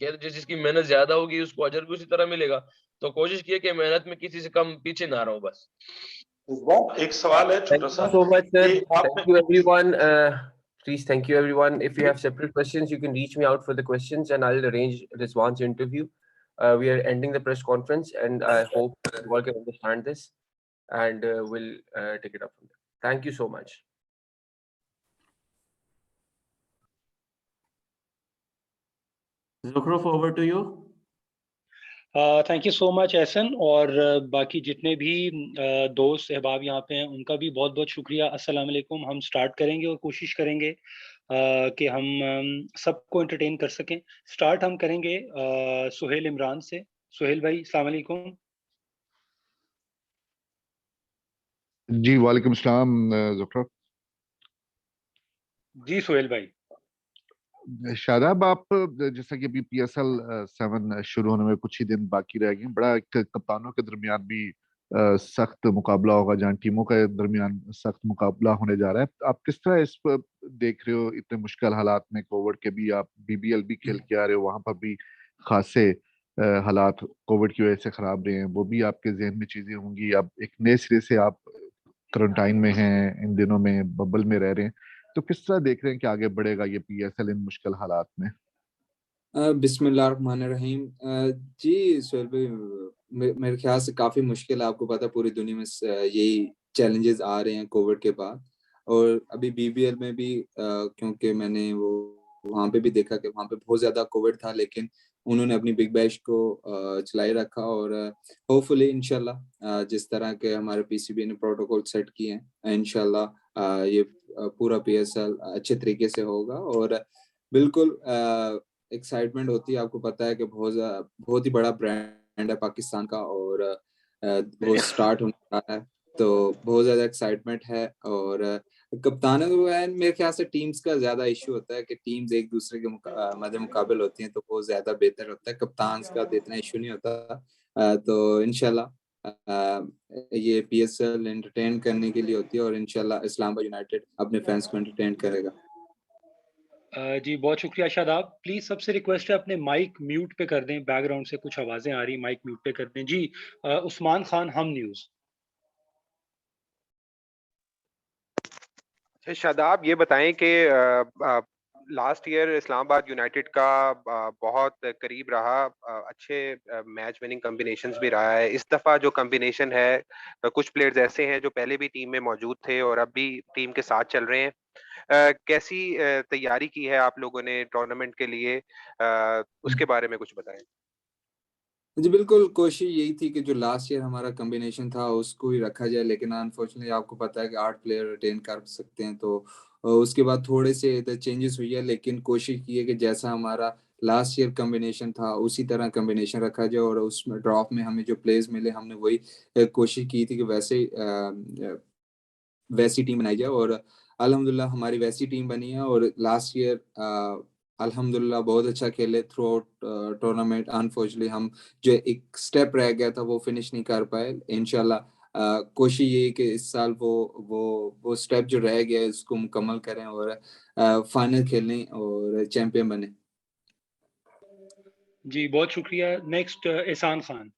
कहते जिसकी मेहनत ज्यादा होगी उसको अजर भी उसी तरह मिलेगा। तो कोशिश की है कि मेहनत में किसी से कम पीछे ना रहूं बस। एक सवाल है छोटा सा। Thank you so much, sir. कि Thank you everyone. Please, thank you everyone. If you have separate questions, you can reach me out for the questions, and I'll arrange Rizwan's interview. We are ending the press conference, and I hope you all can understand this, and we'll take it up from there. Thank you so much. Zukhruf, over to you. Thank you so much Ehsan, और बाकी जितने भी दोस्त अहबाब यहाँ पे हैं उनका भी बहुत बहुत शुक्रिया। अस्सलाम वालेकुम। हम स्टार्ट करेंगे और कोशिश करेंगे कि हम सबको एंटरटेन कर सकें। स्टार्ट हम करेंगे सुहेल इमरान से। सुहेल भाई अस्सलाम वालेकुम। जी वालेकुम सलाम ज़ुफ़र। जी सुहेल भाई। शादाब, आप जैसा कि अभी PSL 7 शुरू होने में कुछ ही दिन बाकी रह गए, बड़ा एक कप्तानों के दरमियान भी सख्त मुकाबला होगा, जहाँ टीमों के दरमियान सख्त मुकाबला होने जा रहा है। आप किस तरह इस पर देख रहे हो, इतने मुश्किल हालात में? कोविड के भी आप BBL भी खेल के आ रहे हो, वहां पर भी खासे हालात कोविड की वजह से खराब रहे हैं, वो भी आपके जहन में चीजें होंगी। आप एक नए सिरे से आप क्वारंटाइन में हैं, इन दिनों में बबल में रह रहे हैं, तो किस तरह देख रहे हैं कि आगे बढ़ेगा ये PSL इन मुश्किल हालात में? बिस्मिल्लाहिर्रहमानिर्रहीम। जी सुहेल भाई, मेरे ख्याल से काफ़ी मुश्किल है। आपको पता है पूरी दुनिया में यही चैलेंजेस आ रहे हैं कोविड के बाद, और अभी BBL में भी क्योंकि मैंने वो वहाँ पे भी देखा कि वहाँ पे बहुत ज़्यादा कोविड था, लेकिन उन्होंने अपनी बिग बैश को चलाए रखा, और होपफुली इंशाल्लाह जिस तरह के हमारे PCB ने प्रोटोकॉल सेट किए हैं, इंशाल्लाह ये पूरा PSL अच्छे तरीके से होगा। और बिल्कुल एक्साइटमेंट होती है। आपको पता है कि बहुत ही बड़ा ब्रांड है पाकिस्तान का, और वो स्टार्ट होने वाला है, तो बहुत ज़्यादा एक्साइटमेंट है। और कप्तानों को मेरे ख्याल से टीम्स का ज़्यादा इशू होता है कि टीम्स एक दूसरे के मद्दे मुकाबल होती हैं, तो बहुत ज़्यादा बेहतर होता है। कप्तान का तो इतना इशू नहीं होता। तो इंशाल्लाह ये PSL एंटरटेन करने के लिए होती है, और इंशाल्लाह इस्लामाबाद यूनाइटेड अपने फैंस को एंटरटेन करेगा। जी बहुत शुक्रिया शादाब। प्लीज सबसे रिक्वेस्ट है अपने माइक म्यूट पे कर दें, बैकग्राउंड से कुछ आवाजें आ रही, माइक म्यूट पे कर दें। जी उस्मान खान, हम न्यूज़। शादाब, ये बताएं कि लास्ट ईयर इस्लामाबाद यूनाइटेड का बहुत करीब रहा, अच्छे मैच विनिंग कॉम्बिनेशंस भी रहा है। इस दफा जो कॉम्बिनेशन है, कुछ प्लेयर्स ऐसे हैं जो पहले भी टीम में मौजूद थे और अब भी टीम के साथ चल रहे हैं। कैसी तैयारी की है आप लोगों ने टूर्नामेंट के लिए, उसके बारे में कुछ बताएं। जी बिल्कुल, कोशिश यही थी कि जो लास्ट ईयर हमारा कॉम्बिनेशन था उसको ही रखा जाए, लेकिन अनफॉर्चुनेटली आपको पता है कि 8 प्लेयर रिटेन कर सकते हैं, तो उसके बाद थोड़े से इधर चेंजेस हुई है, लेकिन कोशिश की है कि जैसा हमारा लास्ट ईयर कॉम्बिनेशन था उसी तरह कॉम्बिनेशन रखा जाए, और उसमें ड्रॉप में हमें जो प्लेयर्स मिले हमने वही कोशिश की थी कि वैसी टीम बनाई जाए, और अल्हम्दुलिल्लाह हमारी वैसी टीम बनी है। और लास्ट ईयर अल्हम्दुलिल्लाह बहुत अच्छा खेले थ्रू आउट टूर्नामेंट। अनफॉर्चुनेटली हम जो एक स्टेप रह गया था वो फिनिश नहीं कर पाए। इंशाल्लाह कोशिश ये है कि इस साल वो स्टेप जो रह गया है उसको मुकम्मल करें और फाइनल खेलें और चैंपियन बने। जी बहुत शुक्रिया। नेक्स्ट एहसान खान।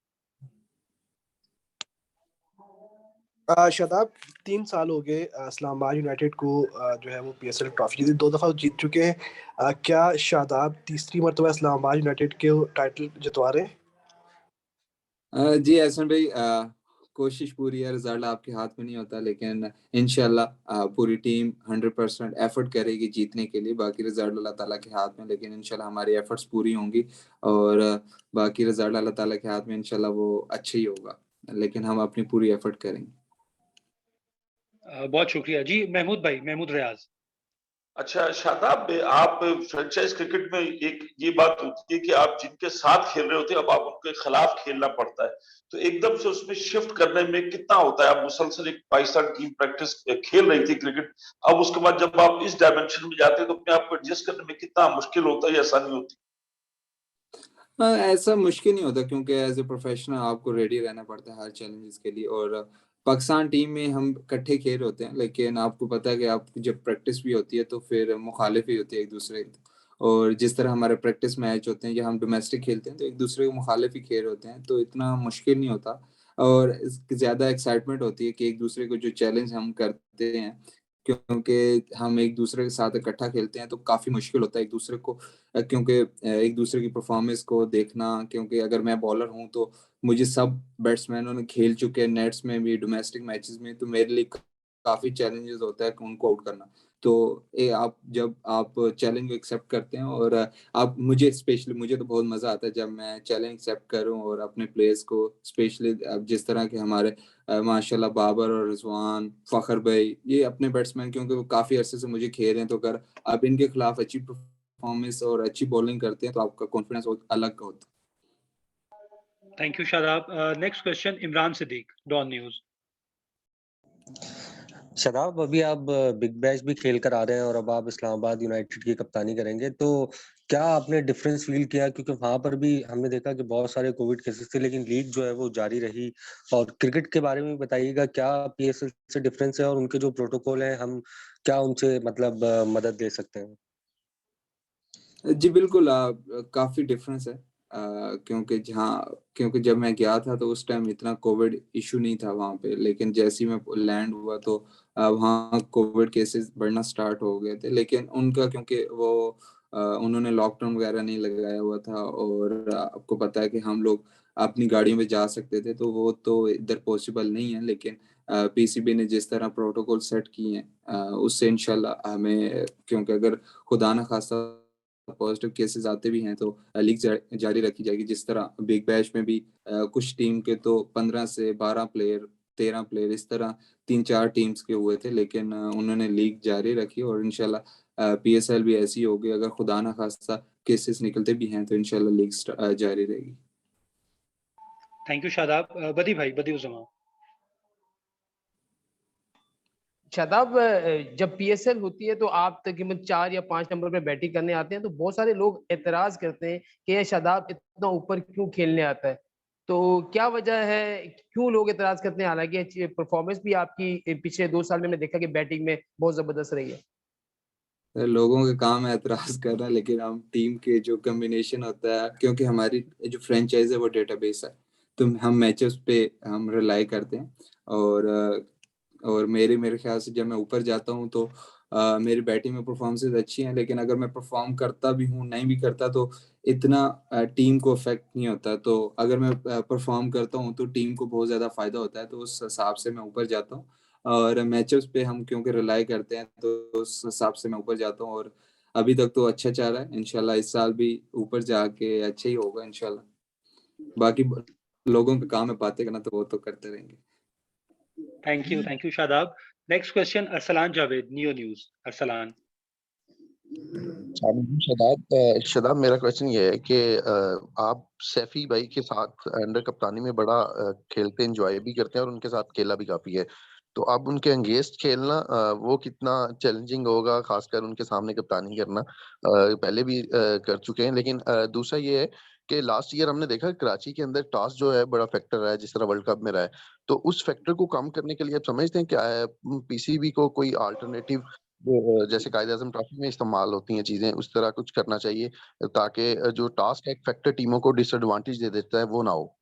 शादाब, 3 साल हो गए इस्लामाबाद यूनाइटेड को जो है वो PSL ट्रॉफी जीती, 2 दफ़ा जीत चुके हैं। क्या शादाब तीसरी मरतबा इस्लामाबाद यूनाइटेड के टाइटल जितवा रहे हैं? जी एहसन भाई, कोशिश पूरी है, रिजल्ट आपके हाथ में नहीं होता, लेकिन इंशाल्लाह पूरी टीम 100% एफर्ट करेगी जीतने के लिए। बाकी रिजल्ट अल्लाह ताला के हाथ में, लेकिन इंशाल्लाह हमारी एफर्ट्स पूरी होंगी और बाकी रिजल्ट अल्लाह ताला के हाथ में, इंशाल्लाह वो अच्छा ही होगा, लेकिन हम अपनी पूरी एफर्ट करेंगे। बहुत शुक्रिया जी। महमूद भाई, महमूद रियाज। अच्छा शादाब, आप फ्रेंचाइज क्रिकेट में एक ये बात होती है कि आप जिनके साथ खेल रहे होते हैं अब आप उनके खिलाफ खेलना पड़ता है, तो एकदम से उसमें शिफ्ट करने में कितना होता है? आप मुसलसल एक पाकिस्तान टीम प्रैक्टिस खेल रही थी क्रिकेट, अब उसके बाद जब आप इस डायमेंशन में जाते हैं तो अपने आप को एडजस्ट करने में कितना मुश्किल होता है या आसानी होती है? ऐसा मुश्किल नहीं होता, क्योंकि एज ए प्रोफेशनल आपको रेडी रहना पड़ता है हर चैलेंजेस के लिए। और पाकिस्तान टीम में हम इकट्ठे खेल होते हैं, लेकिन आपको पता है कि आप जब प्रैक्टिस भी होती है तो फिर मुखालिफ ही होती है एक दूसरे की। और जिस तरह हमारे प्रैक्टिस मैच होते हैं या हम डोमेस्टिक खेलते हैं तो एक दूसरे के मुखालिफ ही खेल होते हैं, तो इतना मुश्किल नहीं होता। और ज़्यादा एक्साइटमेंट होती है कि एक दूसरे को जो चैलेंज हम करते हैं, क्योंकि हम एक दूसरे के साथ इकट्ठा खेलते हैं तो काफ़ी मुश्किल होता है एक दूसरे को, क्योंकि एक दूसरे की परफॉर्मेंस को देखना। क्योंकि अगर मैं बॉलर हूँ तो मुझे सब बैट्समैनों ने खेल चुके हैं नेट्स में भी, डोमेस्टिक मैचेस में, तो मेरे लिए काफ़ी चैलेंजेस होता है कि उनको आउट करना। तो जब आप चैलेंज एक्सेप्ट करते हैं, और आप मुझे स्पेशली मुझे तो बहुत मज़ा आता है जब मैं चैलेंज एक्सेप्ट करूँ और अपने प्लेयर्स को, स्पेशली अब जिस तरह के हमारे माशाल्लाह बाबर और रिजवान, फ़खर भाई, ये अपने बैट्समैन, क्योंकि वो काफ़ी अरसे से मुझे खेल रहे हैं, तो अगर आप इनके खिलाफ अच्छी परफॉर्मेंस और अच्छी बॉलिंग करते हैं तो आपका कॉन्फिडेंस अलग होता है। Thank you Shadab. Next question Imran Siddiq, Dawn news. Shadab, अभी आप बिग बैश भी खेल कर आ रहे हैं और अब आप इस्लामाबाद यूनाइटेड की कप्तानी करेंगे, तो क्या आपने डिफरेंस फील किया? क्योंकि वहां पर भी हमने देखा कि बहुत सारे कोविड केसेस थे, लेकिन लीग जो है वो जारी रही। और क्रिकेट के बारे में भी बताइएगा, क्या PSL से डिफरेंस है और उनके जो प्रोटोकॉल है, हम क्या उनसे मतलब मदद ले सकते हैं? जी बिल्कुल, काफ़ी डिफरेंस है। क्योंकि जब मैं गया था तो उस टाइम इतना कोविड इशू नहीं था वहाँ पे, लेकिन जैसे ही मैं लैंड हुआ तो वहाँ कोविड केसेस बढ़ना स्टार्ट हो गए थे। लेकिन उनका, क्योंकि उन्होंने लॉकडाउन वगैरह नहीं लगाया हुआ था, और आपको पता है कि हम लोग अपनी गाड़ियों में जा सकते थे, तो वो तो इधर पॉसिबल नहीं है। लेकिन PCB ने जिस तरह प्रोटोकॉल सेट किए हैं उससे इंशाल्लाह हमें, क्योंकि अगर खुदा न खास्ता पॉजिटिव केसेस आते भी हैं तो लीग जारी रखी जाएगी। जिस तरह बिग बैश में भी कुछ टीम के तो 15 से 12 प्लेयर, 13 प्लेयर, इस तरह 3-4 टीम्स के हुए थे, लेकिन उन्होंने लीग जारी रखी, और इंशाल्लाह PSL भी ऐसी होगी। अगर खुदा ना खास्ता केसेस निकलते भी हैं तो इंशाल्लाह लीग जारी रहेगी। Thank you Shadab. बदी भाई, बदी-उज़्ज़मा। शादाब, जब PSL होती है तो आप तकरीबन 4 या 5 नंबर पे बैटिंग करने आते हैं, तो बहुत सारे लोग एतराज करते हैं कि ये शादाब इतना ऊपर क्यों खेलने आता है? तो क्या वजह है, क्यों लोग एतराज करते हैं? हालांकि परफॉर्मेंस भी आपकी पिछले 2 साल में मैंने देखा कि बैटिंग में बहुत जबरदस्त रही है। लोगों का काम है एतराज करना, लेकिन हम टीम के जो कॉम्बिनेशन होता है, क्योंकि हमारी जो फ्रेंचाइज है वो डेटाबेस है, तो हम मैचेस पे हम रिलाई करते हैं। और मेरे ख्याल से जब मैं ऊपर जाता हूँ तो मेरी बैटिंग में परफॉर्मेंसेज अच्छी हैं, लेकिन अगर मैं परफॉर्म करता भी हूँ नहीं भी करता तो इतना टीम को इफेक्ट नहीं होता। तो अगर मैं परफॉर्म करता हूँ तो टीम को बहुत ज़्यादा फायदा होता है, तो उस हिसाब से मैं ऊपर जाता हूँ। और मैचेस पे हम क्योंकि रिलाई करते हैं तो उस हिसाब से मैं ऊपर जाता हूँ, और अभी तक तो अच्छा चल रहा है। इंशाल्लाह इस साल भी ऊपर जाके अच्छा ही होगा इंशाल्लाह। बाकी लोगों का काम है बातें करना, तो वो तो करते रहेंगे। Thank you Shadab. Next question Arsalan Javed, neo news. Arsalan. Shadab, मेरा क्वेश्चन ये है कि आप सैफी भाई के साथ अंडर कप्तानी में बड़ा खेलते एंजॉय भी करते हैं और उनके साथ खेला भी काफी है, तो अब उनके अगेंस्ट खेलना वो कितना चैलेंजिंग होगा, खासकर उनके सामने कप्तानी करना? पहले भी कर चुके हैं, लेकिन दूसरा ये है कि लास्ट ईयर हमने देखा कराची के अंदर टॉस जो है बड़ा फैक्टर रहा है, जिस तरह वर्ल्ड कप में रहा है, तो उस फैक्टर को कम करने के लिए आप समझते हैं क्या है पीसीबी को कोई अल्टरनेटिव जैसे कायदे आजम ट्रॉफी में इस्तेमाल होती हैं चीजें, उस तरह कुछ करना चाहिए ताकि जो टास्क का एक फैक्टर टीमों को डिसएडवांटेज दे देता है वो ना हो?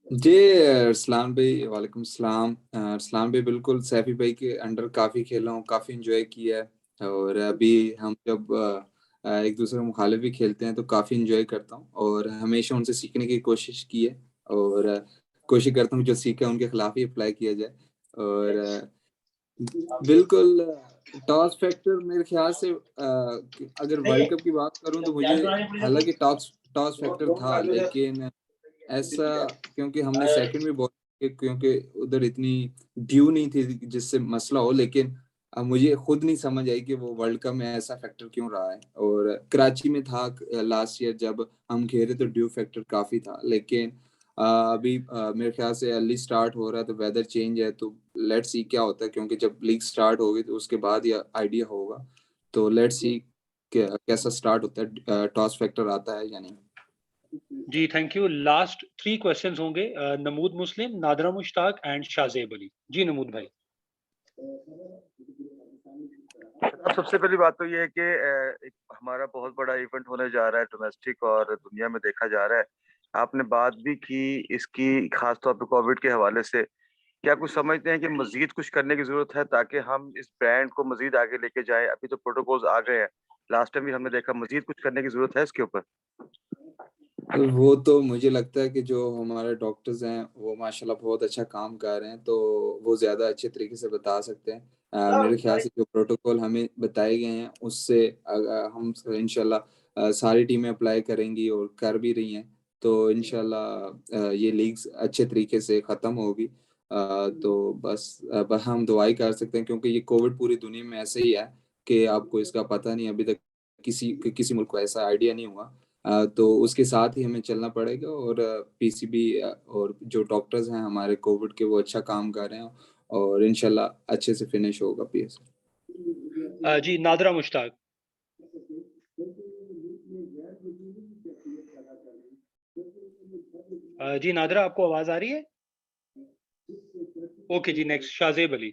जी अरसलान भाई, वालेकुम सलाम। अरसलान भाई, बिल्कुल सैफी भाई के अंडर काफ़ी खेला हूँ, काफ़ी इंजॉय किया है, और अभी हम जब एक दूसरे के मुखालिफ भी खेलते हैं तो काफ़ी इंजॉय करता हूँ, और हमेशा उनसे सीखने की कोशिश की है, और कोशिश करता हूँ जो सीखा है उनके खिलाफ ही अप्लाई किया जाए। और बिल्कुल टॉस फैक्टर मेरे ख्याल से अगर वर्ल्ड कप की बात करूं तो मुझे हालांकि टॉस टॉस फैक्टर था, लेकिन ऐसा क्योंकि हमने सेकंड में बॉल, क्योंकि उधर इतनी ड्यू नहीं थी जिससे मसला हो, लेकिन मुझे खुद नहीं समझ आई कि वो वर्ल्ड कप में ऐसा फैक्टर क्यों रहा है। और कराची में था लास्ट ईयर जब हम खेले तो ड्यू फैक्टर काफी था, लेकिन अभी मेरे ख्याल से अर्ली स्टार्ट हो रहा है तो वेदर चेंज है, तो लेट्स सी क्या होता है, क्योंकि जब लीग स्टार्ट होगी तो उसके बाद ये आइडिया होगा, तो लेट्स सी कैसा स्टार्ट होता है, टॉस फैक्टर आता है या नहीं। जी थैंक यू। लास्ट 3 क्वेश्चंस होंगे, नमूद मुस्लिम, नादरा मुश्ताक एंड शाजेब अली। जी नमूद भाई। सबसे पहली बात तो ये है कि एक हमारा बहुत बड़ा इवेंट होने जा रहा है डोमेस्टिक और दुनिया में देखा जा रहा है। आपने बात भी की इसकी खास तौर पे कोविड के हवाले से, क्या कुछ समझते हैं कि मजीद कुछ करने की जरूरत है ताकि हम इस ब्रांड को मजीद आगे लेके जाए? अभी तो प्रोटोकॉल्स आ गए हैं, लास्ट टाइम भी हमने देखा, मजीद कुछ करने की जरूरत है इसके ऊपर? वो तो मुझे लगता है कि जो हमारे डॉक्टर्स हैं वो माशाल्लाह बहुत अच्छा काम कर रहे हैं, तो वो ज़्यादा अच्छे तरीके से बता सकते हैं। मेरे ख्याल से जो प्रोटोकॉल हमें बताए गए हैं उससे हम इंशाल्लाह सारी टीमें अप्लाई करेंगी और कर भी रही हैं, तो इंशाल्लाह ये लीग्स अच्छे तरीके से ख़त्म होगी। तो बस हम दुआई कर सकते हैं, क्योंकि ये कोविड पूरी दुनिया में ऐसे ही है कि आपको इसका पता नहीं, अभी तक किसी मुल्क को ऐसा आइडिया नहीं हुआ। तो उसके साथ ही हमें चलना पड़ेगा, और पीसीबी और जो डॉक्टर्स हैं हमारे कोविड के वो अच्छा काम कर रहे हैं, और इंशाल्लाह अच्छे से फिनिश होगा पीएसएल। जी नादरा मुश्ताक। जी नादरा, आपको आवाज आ रही है? ओके जी, नेक्स्ट शाजेब अली।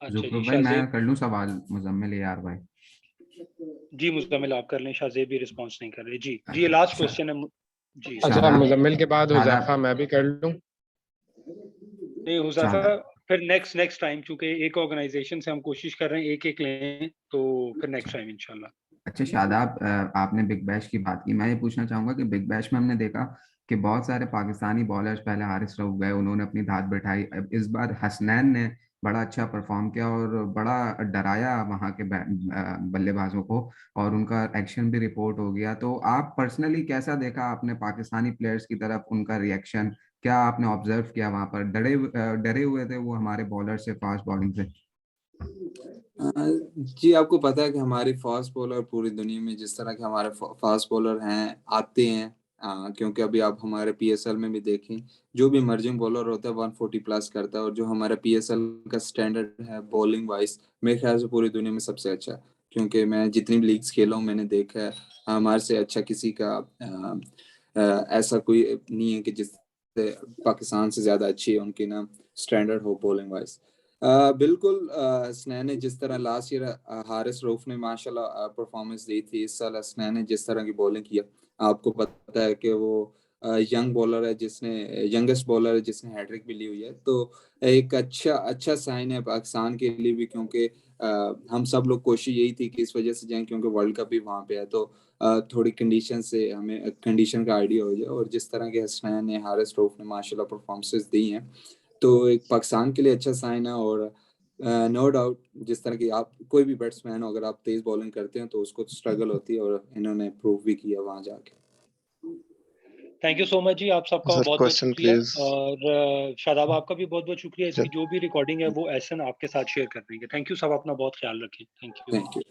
अच्छा जी, भाई मैं कर लूं सवाल मुजम्मिल यार भाई? जी मुजम्मिल आप कर लें, शाजेब भी रिस्पांस नहीं कर रहे। जी ये लास्ट क्वेश्चन है जी। अच्छा, मुजम्मिल के बाद हुज़ैफा मैं भी कर लूं? नहीं हुज़ैफा फिर नेक्स्ट टाइम, चूंकि एक ऑर्गेनाइजेशन से हम कोशिश कर रहे हैं एक लें, तो फिर नेक्स्ट टाइम इंशाल्लाह। अच्छा शादाब, आपने बिग बैश की बात की, मैं ये पूछना चाहूंगा कि बिग बैश में हमने देखा कि बहुत सारे पाकिस्तानी बॉलर्स पहले हारिस रऊफ गए, उन्होंने अपनी धात बैठाई, अब इस बार हसनैन ने बड़ा अच्छा परफॉर्म किया और बड़ा डराया वहाँ के बल्लेबाजों को, और उनका एक्शन भी रिपोर्ट हो गया। तो आप पर्सनली कैसा देखा आपने पाकिस्तानी प्लेयर्स की तरफ, उनका रिएक्शन क्या आपने ऑब्जर्व किया? वहाँ पर डरे हुए थे वो हमारे बॉलर से, फास्ट बॉलिंग से? जी आपको पता है कि हमारे फास्ट बॉलर पूरी दुनिया में जिस तरह के हमारे फास्ट बॉलर हैं आते हैं, क्योंकि अभी आप हमारे पीएसएल में भी देखें जो भी इमर्जिंग बॉलर होता है 140 प्लस करता है, और जो हमारा पीएसएल का स्टैंडर्ड है बॉलिंग वाइज मेरे ख्याल से पूरी दुनिया में सबसे अच्छा है, क्योंकि मैं जितनी भी लीग्स खेला हूँ मैंने देखा है हमारे से अच्छा किसी का ऐसा कोई नहीं है कि जिससे पाकिस्तान से ज़्यादा अच्छी है उनकी ना स्टैंडर्ड हो बॉलिंग वाइज। बिल्कुल हसनैन ने जिस तरह लास्ट ईयर हारिस रऊफ ने माशाल्लाह परफॉर्मेंस दी थी, इस साल हसनैन ने जिस तरह की बॉलिंग किया, आपको पता है कि वो यंग बॉलर है, जिसने यंगेस्ट बॉलर है जिसने हैट्रिक भी ली हुई है, तो एक अच्छा साइन है पाकिस्तान के लिए भी, क्योंकि हम सब लोग कोशिश यही थी कि इस वजह से जाएं क्योंकि वर्ल्ड कप भी वहाँ पे है, तो थोड़ी कंडीशन से हमें कंडीशन का आइडिया हो जाए, और जिस तरह के हसनैन ने हारिस रऊफ ने माशाल्लाह परफॉर्मेंसेस दी हैं, तो एक पाकिस्तान के लिए अच्छा साइन है, और नो डाउट जिस तरह की आप कोई भी बैट्समैन हो, अगर आप तेज बॉलिंग करते हैं तो उसको स्ट्रगल होती है, और इन्होंने प्रूव भी किया वहां जाके। थैंक यू सो मच जी, आप सबका सर बहुत बहुत क्वेश्चन शुक्रिया। प्लीज। और शादाब आपका भी बहुत बहुत शुक्रिया। इसकी जो भी रिकॉर्डिंग है वो एहसन आपके साथ शेयर कर देंगे। थैंक यू, सब अपना बहुत ख्याल रखें। Thank you. Thank you.